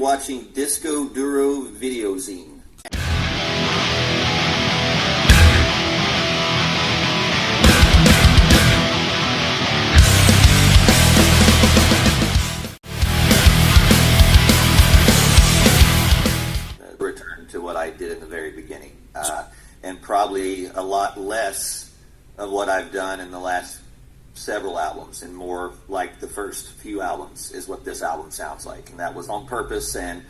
watching Disco Duro Videozine. Return to what I did in the very beginning, and probably a lot less of what I've done in the last several albums, and more like the first few albums is what this album sounds like, and that was on purpose, and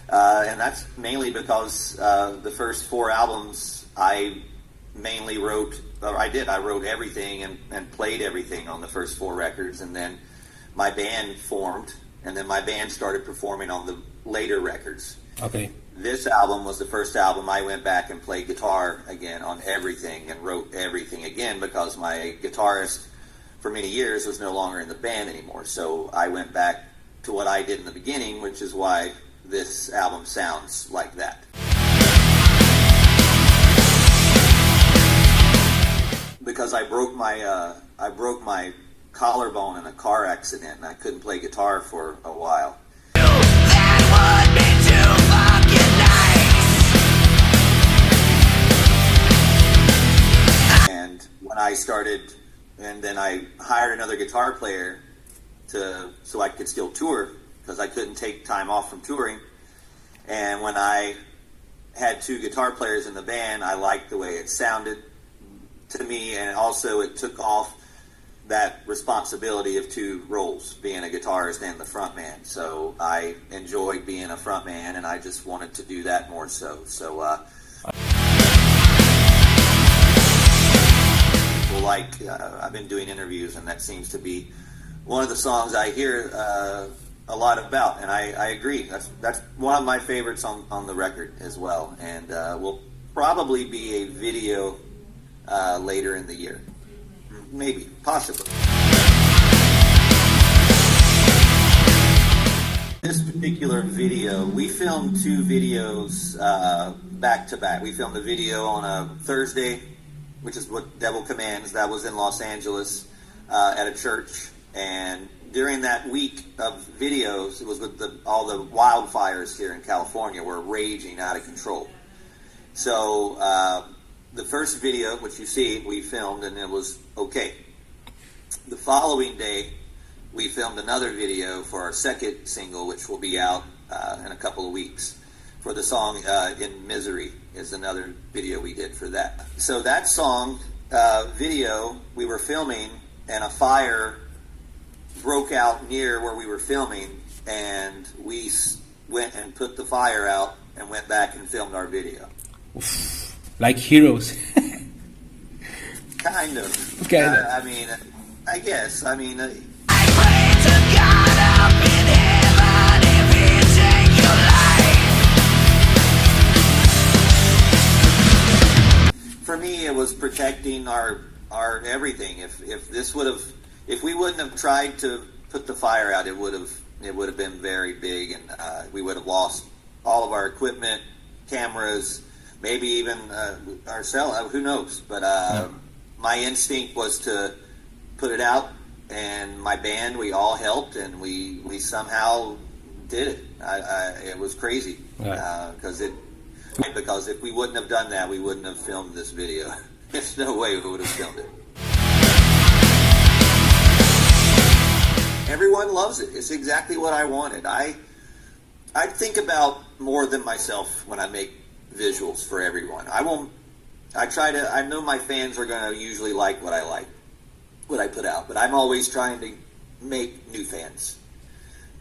that's mainly because the first four albums I mainly wrote, I wrote everything and played everything on the first four records, and then my band formed, and then my band started performing on the later records. Okay. This album was the first album I went back and played guitar again on everything and wrote everything again, because my guitarist for many years was no longer in the band anymore. So I went back to what I did in the beginning, which is why this album sounds like that. Because I broke my collarbone in a car accident, and I couldn't play guitar for a while. That would be too fucking nice. And when I started, and then I hired another guitar player so I could still tour, because I couldn't take time off from touring. And when I had two guitar players in the band, I liked the way it sounded to me, and also it took off that responsibility of two roles, being a guitarist and the front man. So I enjoyed being a front man, and I just wanted to do that more so. So people like, I've been doing interviews, and that seems to be one of the songs I hear a lot about, and I agree. That's one of my favorites on the record as well, and will probably be a video later in the year. Maybe, possibly. This particular video, we filmed two videos back to back. We filmed a video on a Thursday, which is what Devil Commands. That was in Los Angeles at a church. And during that week of videos, it was with all the wildfires here in California were raging out of control. So the first video, which you see, we filmed, and it was okay. The following day, we filmed another video for our second single, which will be out in a couple of weeks. For the song In Misery is another video we did for that. So that song video we were filming, and a fire broke out near where we were filming, and we went and put the fire out and went back and filmed our video. Like heroes. Kind of. I mean, I guess. I mean, I pray to God up in heaven if He take your life. For me, it was protecting our everything. If we wouldn't have tried to put the fire out, it would have been very big, and we would have lost all of our equipment, cameras, maybe even ourselves. Who knows? But my instinct was to put it out, and my band, we all helped, and we somehow did it. It was crazy, because if we wouldn't have done that, we wouldn't have filmed this video. There's no way we would have filmed it. Everyone loves it. It's exactly what I wanted. I think about more than myself when I make visuals for everyone. I know my fans are going to usually like what I put out, but I'm always trying to make new fans.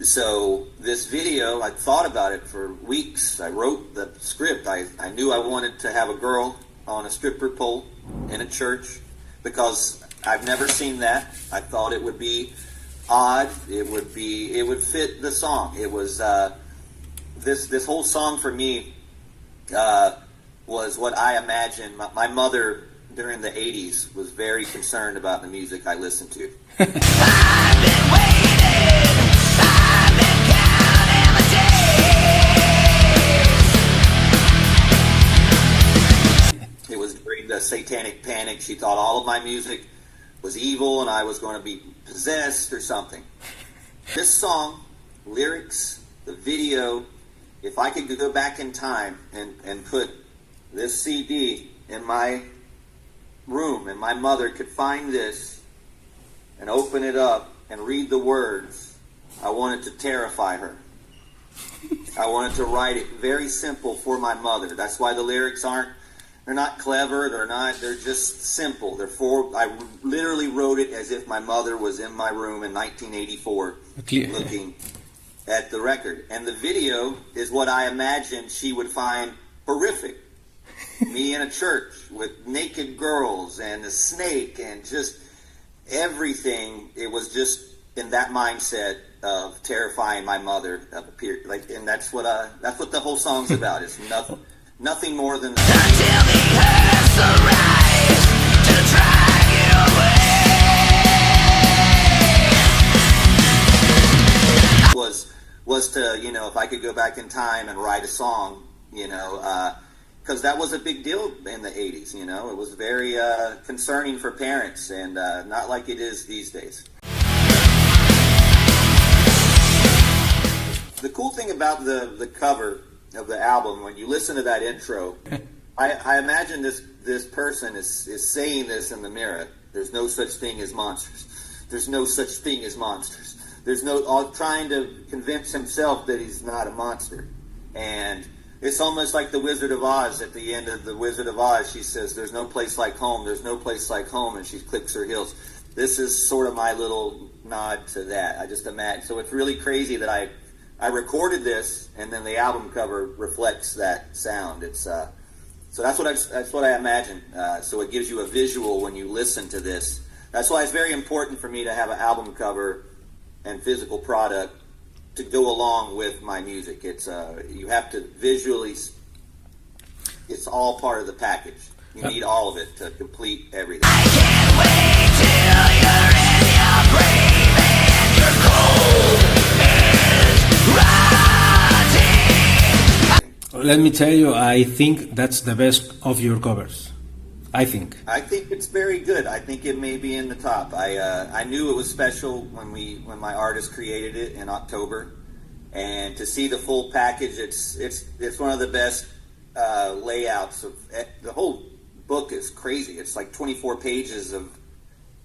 So this video, I thought about it for weeks. I wrote the script. I knew I wanted to have a girl on a stripper pole in a church, because I've never seen that. I thought it would be odd. It would fit the song. It was this whole song for me was what I imagined. My mother during the 80s was very concerned about the music I listened to. I've been waiting, I've been counting the days. It was during the Satanic Panic. She thought all of my music was evil and I was going to be possessed or something. This song, lyrics, the video, if I could go back in time and put this CD in my room and my mother could find this and open it up and read the words, I wanted to terrify her. I wanted to write it very simple for my mother. That's why the lyrics they're not clever, they're just simple. I literally wrote it as if my mother was in my room in 1984 looking at the record. And the video is what I imagined she would find horrific. Me in a church with naked girls and a snake and just everything. It was just in that mindset of terrifying my mother. And that's what the whole song's about. It's nothing more than that. Until he has the right to drag you away. Was to, if I could go back in time and write a song, because that was a big deal in the 80s, It was very concerning for parents and not like it is these days. The cool thing about the cover of the album, when you listen to that intro, I imagine this person is saying this in the mirror. There's no such thing as monsters. There's no such thing as monsters. Trying to convince himself that he's not a monster. And it's almost like the Wizard of Oz. At the end of the Wizard of Oz, she says, "There's no place like home. There's no place like home," and she clicks her heels. This is sort of my little nod to that. I just imagine. So it's really crazy that I recorded this, and then the album cover reflects that sound. It's so that's what I imagine. So it gives you a visual when you listen to this. That's why it's very important for me to have an album cover and physical product to go along with my music. It's you have to visually. It's all part of the package. You need all of it to complete everything. I can't wait till you're in your grave and your cold is rotting. Let me tell you, I think that's the best of your covers. I think it's very good. I think it may be in the top. I knew it was special when my artist created it in October, and to see the full package, it's one of the best layouts of the whole book. Is crazy. It's like 24 pages of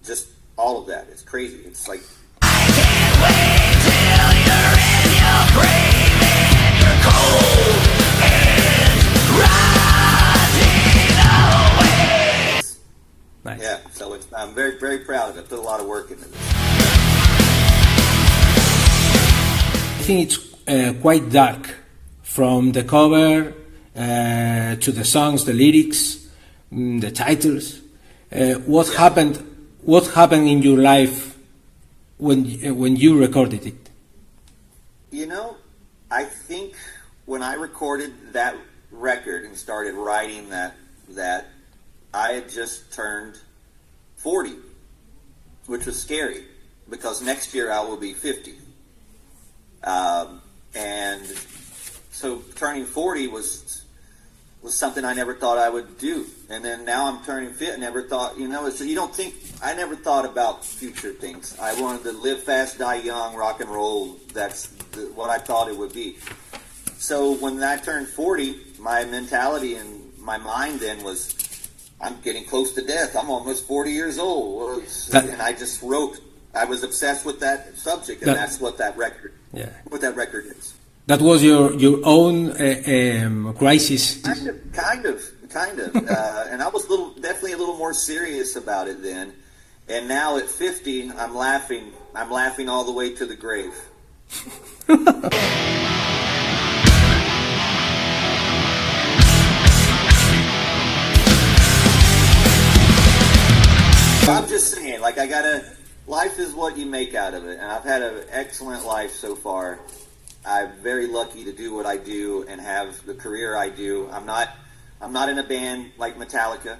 just all of that. It's crazy. It's like I can't wait till you're in your grave and your cold is rotting away. nice. Yeah, so I'm very, very proud of it. I put a lot of work into this. I think it's quite dark, from the cover to the songs, the lyrics, the titles. What happened in your life when you recorded it? I think when I recorded that record and started writing that I had just turned 40, which was scary because next year I will be 50. And so turning 40 was something I never thought I would do. And then now I'm turning 50. I never thought, I never thought about future things. I wanted to live fast, die young, rock and roll. That's what I thought it would be. So when I turned 40, my mentality and my mind then was, I'm getting close to death. I'm almost 40 years old. And I just wrote. I was obsessed with that subject, and that's what that record. Yeah. What that record is. That was your own crisis. Kind of. And I was definitely a little more serious about it then. And now at 50, I'm laughing. I'm laughing all the way to the grave. I'm just saying, life is what you make out of it. And I've had an excellent life so far. I'm very lucky to do what I do and have the career I do. I'm not in a band like Metallica,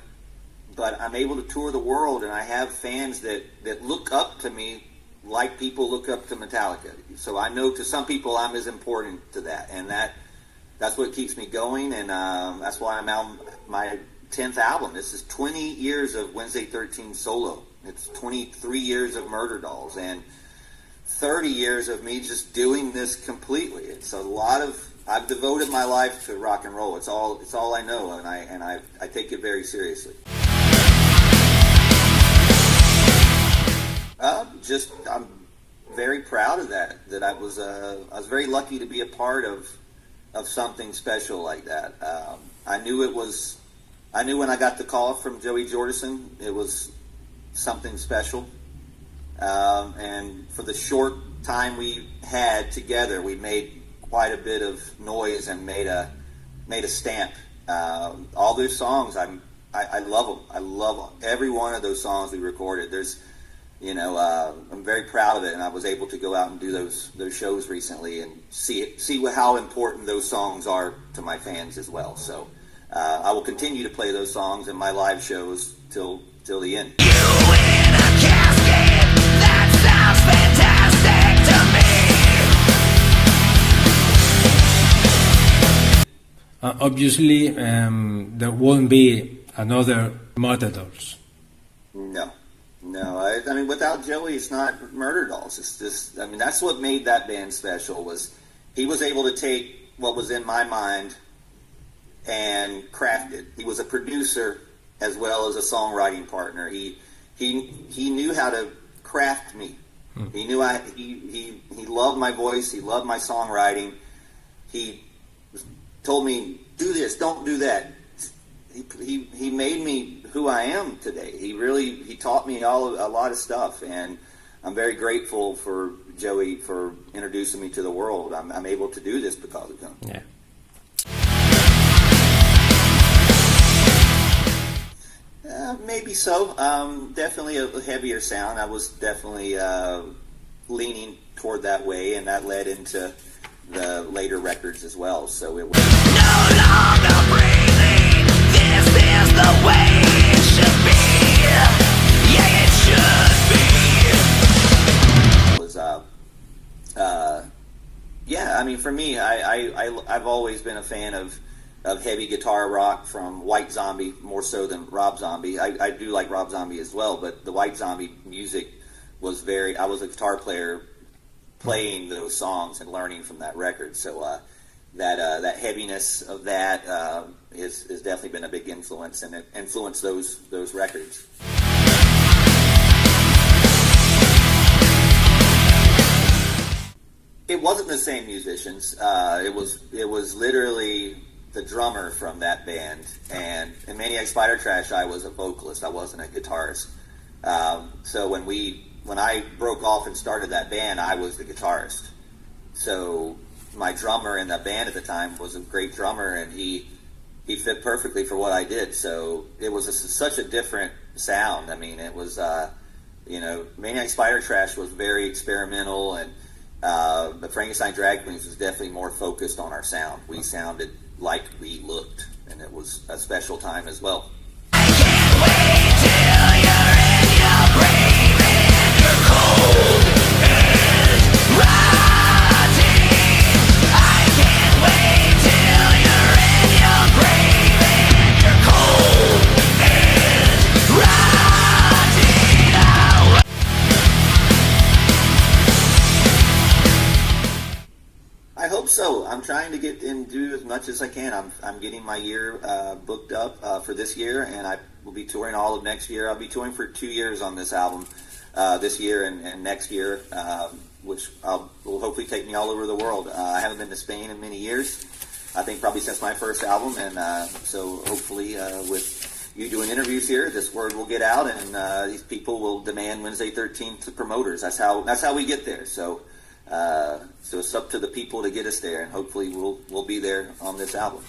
but I'm able to tour the world, and I have fans that look up to me like people look up to Metallica. So I know to some people I'm as important to that, and that's what keeps me going, and that's why I'm out my 10th album. This is 20 years of Wednesday 13 solo. It's 23 years of Murderdolls, and 30 years of me just doing this completely. It's a lot of I've devoted my life to rock and roll. It's all I know, and I take it very seriously. I'm very proud of that. That I was very lucky to be a part of something special like that. I knew when I got the call from Joey Jordison, it was something special. And for the short time we had together, we made quite a bit of noise and made a stamp. All those songs, I love them. I love every one of those songs we recorded. I'm very proud of it, and I was able to go out and do those shows recently and see how important those songs are to my fans as well. So I will continue to play those songs in my live shows till the end. You in a casket, that sounds fantastic to me. Obviously, there won't be another MURDERDOLLS. No. I mean, without Joey, it's not MURDERDOLLS. It's just, I mean, that's what made that band special. Was he was able to take what was in my mind and craft it. He was a producer as well as a songwriting partner. He knew how to craft me. He knew he loved my voice. He loved my songwriting. He told me, do this, don't do that. He made me who I am today. He taught me a lot of stuff, and I'm very grateful for Joey for introducing me to the world. I'm able to do this because of him. Yeah. Maybe so. Definitely a heavier sound. I was definitely leaning toward that way, and that led into the later records as well. So it was No longer breathing, this is the way it should be. Yeah, it should was yeah. I mean, for me, I've always been a fan of heavy guitar rock from White Zombie more so than Rob Zombie. I do like Rob Zombie as well, but the White Zombie music was I was a guitar player playing those songs and learning from that record. So that heaviness of that has definitely been a big influence, and it influenced those records. It wasn't the same musicians. It was literally the drummer from that band, and in Maniac Spider Trash, I was a vocalist. I wasn't a guitarist. So when I broke off and started that band, I was the guitarist. So my drummer in that band at the time was a great drummer, and he fit perfectly for what I did. So it was such a different sound. I mean, it was Maniac Spider Trash was very experimental, and the Frankenstein Drag Queens was definitely more focused on our sound. We sounded like we looked, and it was a special time as well. I can't wait till you're in your grave and you're cold and rotting. I can't wait till you're in your grave and you're cold and rotting. I hope so. I'm trying to get and do as much as I can. I'm getting my year booked up for this year, and I will be touring all of next year. I'll be touring for 2 years on this album, this year and next year, which will hopefully take me all over the world. I haven't been to Spain in many years. I think probably since my first album, and so hopefully with you doing interviews here, this word will get out, and these people will demand Wednesday 13th to promoters. That's how we get there. So it's up to the people to get us there, and hopefully we'll be there on this album.